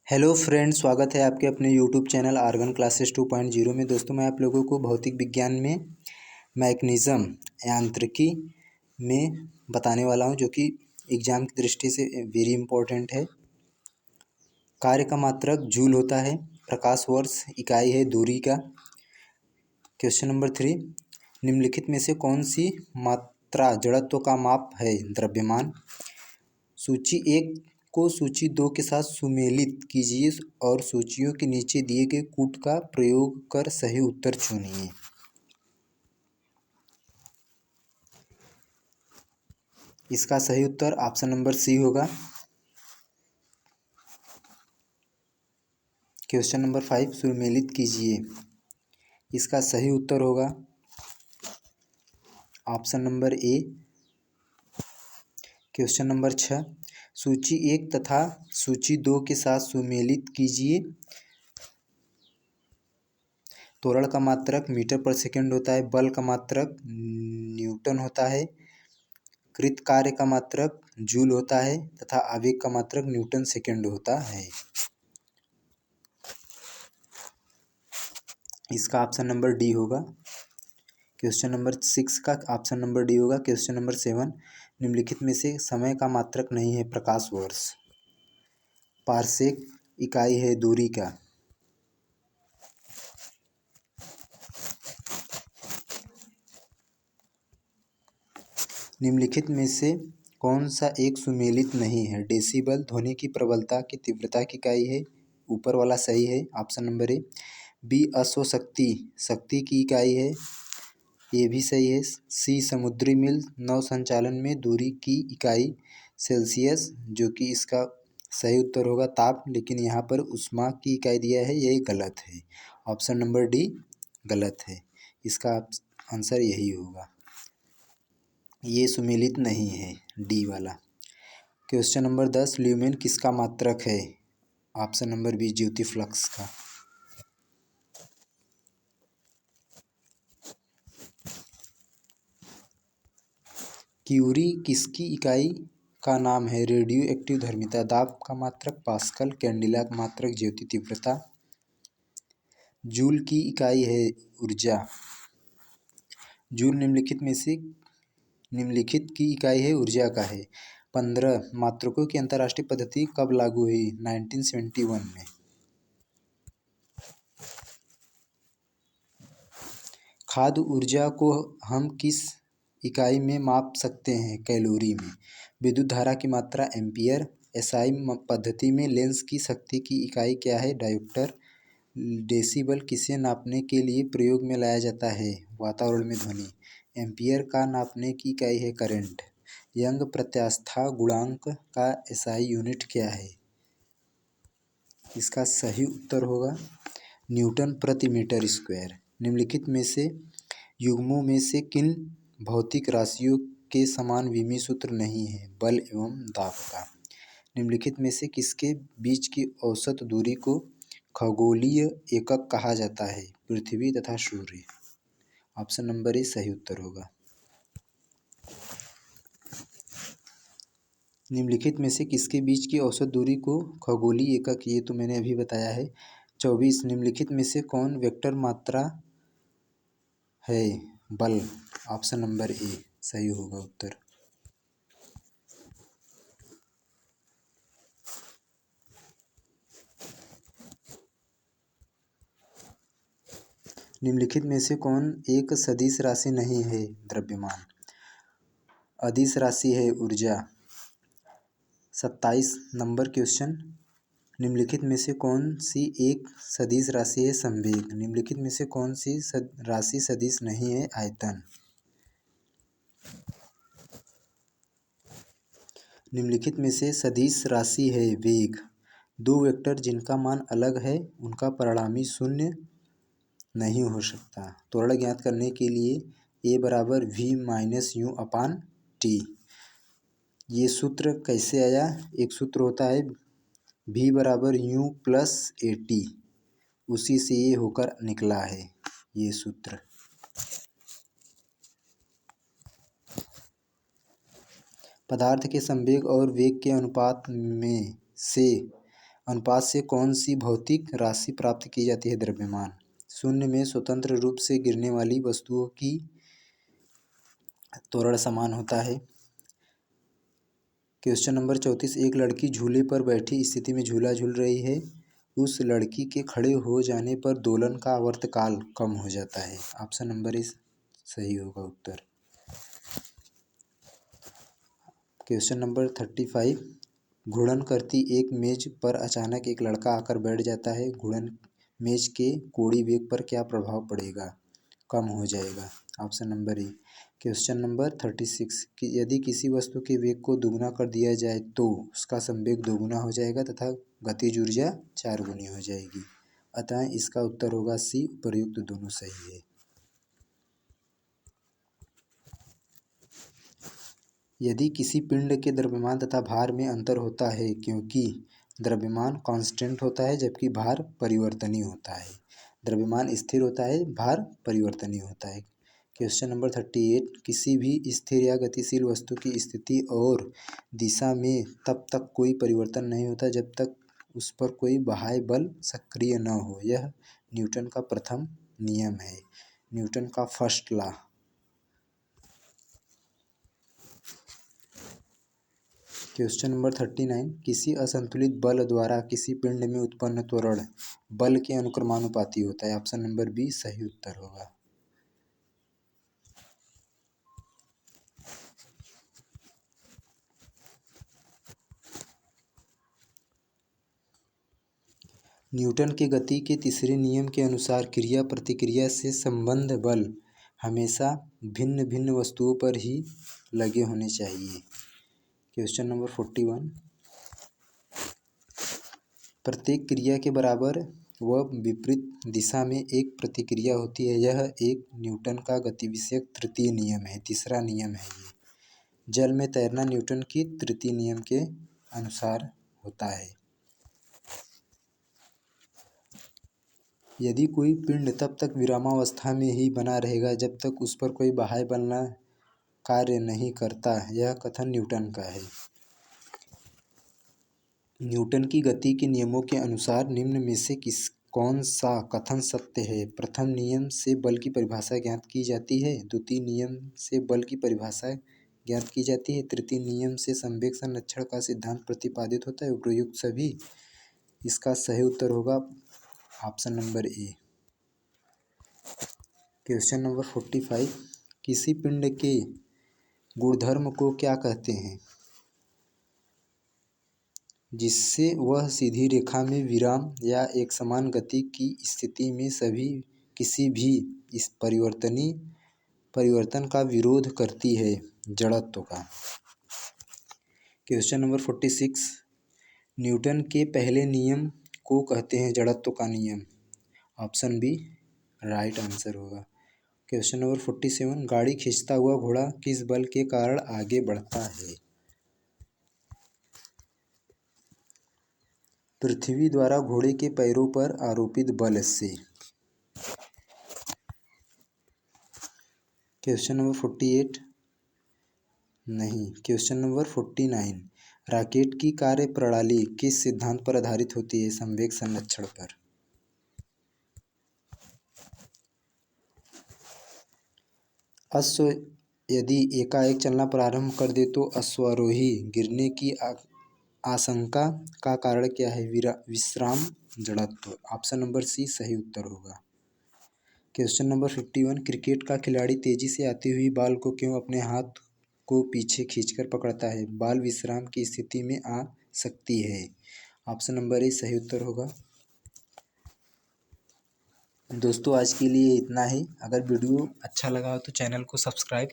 Hello friends, स्वागत है आपके अपने यूट्यूब चैनल आर्गन क्लासेस 2.0 में। दोस्तों, मैं आप लोगों को भौतिक विज्ञान में मैकेनिज़्म यांत्रिकी में बताने वाला हूं, जो कि एग्जाम की दृष्टि से वेरी इंपॉर्टेंट है। कार्य का मात्रक जूल होता है। प्रकाश वर्ष इकाई है दूरी का। क्वेश्चन नंबर 3, निम्नलिखित में से कौन सी मात्रा जड़त्व का माप है? द्रव्यमान। सूची 1 को सूची 2 के साथ सुमेलित कीजिए और सूचियों के नीचे दिए गए कूट का प्रयोग कर सही उत्तर चुनिए। इसका सही उत्तर ऑप्शन नंबर सी होगा। क्वेश्चन नंबर 5, सुमेलित कीजिए। इसका सही उत्तर होगा option number A. Question number 6, सूची 1 तथा सूची 2 के साथ सुमेलित कीजिए। त्वरण का मात्रक मीटर पर सेकंड होता है। बल का मात्रक न्यूटन होता है। कृत कार्य का मात्रक जूल होता है तथा आवेग का मात्रक न्यूटन सेकंड होता है। इसका ऑप्शन नंबर डी होगा। क्वेश्चन नंबर 6 का ऑप्शन नंबर डी होगा। क्वेश्चन नंबर 7, निम्नलिखित में से समय का मात्रक नहीं है? प्रकाश वर्ष। पारसेक इकाई है दूरी का। निम्नलिखित में से कौन सा एक सुमेलित नहीं है? डेसिबल ध्वनि की प्रबलता की तीव्रता की इकाई है। ऊपर वाला सही है, ऑप्शन नंबर ए। बी अश्वशक्ति शक्ति की इकाई है, ये भी सही है। सी समुद्री मील नौ संचालन में दूरी की इकाई सेल्सियस, जो कि इसका सही उत्तर होगा ताप, लेकिन यहाँ पर उष्मा की इकाई दिया है, यही गलत है। ऑप्शन नंबर डी गलत है। इसका आंसर यही होगा, ये सुमेलित नहीं है, डी वाला। क्वेश्चन नंबर 10, ल्यूमेन किसका मात्रक है? ऑप्शन नंबर बी ज्योति फ्लक्स का। क्यूरी किसकी इकाई का नाम है? रेडियो एक्टिव धर्मिता। दाब का मात्रक पास्कल। कैंडिला का मात्रक ज्योति तीव्रता। जूल की इकाई है ऊर्जा। जूल निम्नलिखित की इकाई है ऊर्जा का है। 15 मात्रकों की अंतर्राष्ट्रीय पद्धति कब लागू हुई? 1971 में। खाद्य ऊर्जा को हम किस इकाई में माप सकते हैं? कैलोरी में। विद्युत धारा की मात्रा एम्पियर। एसआई पद्धति में लेंस की शक्ति की इकाई क्या है? डायोप्टर। डेसिबल किसे नापने के लिए प्रयोग में लाया जाता है? वातावरण में ध्वनि। एम्पियर का नापने की इकाई है करंट। यंग प्रत्यास्था गुणांक का एसआई यूनिट क्या है? इसका सही उत्तर होगा न्यूटन प्रति मीटर स्क्वायर। निम्नलिखित में से युग्मों में से किन भौतिक राशियों के समान विमीय सूत्र नहीं है? बल एवं दाब का। निम्नलिखित में से किसके बीच की औसत दूरी को खगोलीय एकक कहा जाता है? पृथ्वी तथा सूर्य। ऑप्शन नंबर ए सही उत्तर होगा। निम्नलिखित में से किसके बीच की औसत दूरी को खगोलीय एकक, ये तो मैंने अभी बताया है। 24, निम्नलिखित में से कौन वेक्टर मात्रा है? बल। ऑप्शन नंबर ए सही होगा उत्तर। निम्नलिखित में से कौन एक सदिश राशि नहीं है? द्रव्यमान। अदिश राशि है ऊर्जा। 27 नंबर क्वेश्चन, निम्नलिखित में से कौन सी एक सदिश राशि है? संवेग। निम्नलिखित में से कौन सी राशि सदिश नहीं है? आयतन। निम्नलिखित में से सदिश राशि है वेग। दो वेक्टर जिनका मान अलग है उनका परिणामी शून्य नहीं हो सकता। त्वरण ज्ञात करने के लिए ए बराबर v minus u upon t. ये सूत्र कैसे आया? एक सूत्र होता है वी बराबर यू प्लस ए टी, उसी से ये होकर निकला है ये सूत्र। पदार्थ के संवेग और वेग के अनुपात में से अनुपात से कौन सी भौतिक राशि प्राप्त की जाती है? द्रव्यमान। शून्य में स्वतंत्र रूप से गिरने वाली वस्तुओं की त्वरण समान होता है। क्वेश्चन नंबर 34, एक लड़की झूले पर बैठी स्थिति में झूला झूल रही है। उस लड़की के खड़े हो जाने पर दोलन का आवर्तकाल कम हो जाता है। ऑप्शन नंबर इस सही होगा उत्तर। क्वेश्चन नंबर 35, घूर्णन करती एक मेज पर अचानक एक लड़का आकर बैठ जाता है। घूर्णन मेज के कोणीय वेग पर क्या प्रभाव पड़ेगा? कम हो जाएगा। Option number A. Question number 36, कि यदि किसी वस्तु के वेग को दुगुना कर दिया जाए तो उसका संवेग दोगुना हो जाएगा तथा गतिज ऊर्जा 4 गुनी हो जाएगी। अतः इसका उत्तर होगा सी, उपर्युक्त दोनों सही है। यदि किसी पिंड के द्रव्यमान तथा भार में अंतर होता है क्योंकि द्रव्यमान कांस्टेंट होता है जबकि भार परिवर्तनीय होता है। द्रव्यमान स्थिर होता है, भार परिवर्तनीय होता है। क्वेश्चन नंबर 38, किसी भी स्थिर या गतिशील वस्तु की स्थिति और दिशा में तब तक कोई परिवर्तन नहीं होता जब तक उस पर कोई बाह्य बल सक्रिय न हो। यह न्यूटन का प्रथम नियम है, न्यूटन का फर्स्ट लॉ। क्वेश्चन नंबर 39, किसी असंतुलित बल द्वारा किसी पिंड में उत्पन्न त्वरण बल के अनुक्रमानुपाती होता है। ऑप्शन नंबर बी सही उत्तर होगा। न्यूटन के गति के तीसरे नियम के अनुसार क्रिया प्रतिक्रिया से संबद्ध बल हमेशा भिन्न भिन्न वस्तुओं पर ही लगे होने चाहिए। क्वेश्चन नंबर 41, प्रत्येक क्रिया के बराबर व विपरीत दिशा में एक प्रतिक्रिया होती है। यह एक न्यूटन का गतिविषयक तृतीय नियम है, तीसरा नियम है ये। जल में तैरना न्यूटन की तृतीय नियम के अनुसार होता है। यदि कोई पिंड तब तक विरामावस्था में ही बना रहेगा जब तक उस पर कोई बाह्य बल कार्य नहीं करता। यह कथन न्यूटन का है। न्यूटन की गति के नियमों के अनुसार निम्न में से कौन सा कथन सत्य है? प्रथम नियम से बल की परिभाषा ज्ञात की जाती है। द्वितीय नियम से बल की परिभाषा ज्ञात की जाती है। तृतीय नियम से संवेग संरक्षण का सिद्धांत प्रतिपादित होता है। उपयुक्त सभी। इसका सही उत्तर होगा option number A. Question number 45, किसी पिंड के गुणधर्म को क्या कहते हैं जिससे वह सीधी रेखा में विराम या एक समान गति की स्थिति में किसी भी इस परिवर्तन का विरोध करती है? जड़त्व का। क्वेश्चन नंबर 46, न्यूटन के पहले नियम को कहते हैं जड़त्व का नियम। ऑप्शन बी राइट आंसर होगा। क्वेश्चन नंबर 47, गाड़ी खींचता हुआ घोड़ा किस बल के कारण आगे बढ़ता है? पृथ्वी द्वारा घोड़े के पैरों पर आरोपित बल से। क्वेश्चन नंबर 48 नहीं। क्वेश्चन नंबर 49, रॉकेट की कार्य प्रणाली किस सिद्धांत पर आधारित होती है? संवेग संरक्षण पर। अश्व यदि एकाएक चलना प्रारंभ कर दे तो अश्वारोही गिरने की आशंका का कारण क्या है? विश्राम जड़त्व। ऑप्शन नंबर सी सही उत्तर होगा। क्वेश्चन नंबर 51, क्रिकेट का खिलाड़ी तेजी से आती हुई बॉल को क्यों अपने हाथ को पीछे खींचकर पकड़ता है? बॉल विश्राम की स्थिति में आ सकती है। ऑप्शन नंबर ए सही उत्तर होगा। दोस्तों आज के लिए इतना ही। अगर वीडियो अच्छा लगा हो तो चैनल को सब्सक्राइब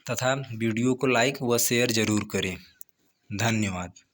तथा वीडियो को लाइक व शेयर ज़रूर करें। धन्यवाद।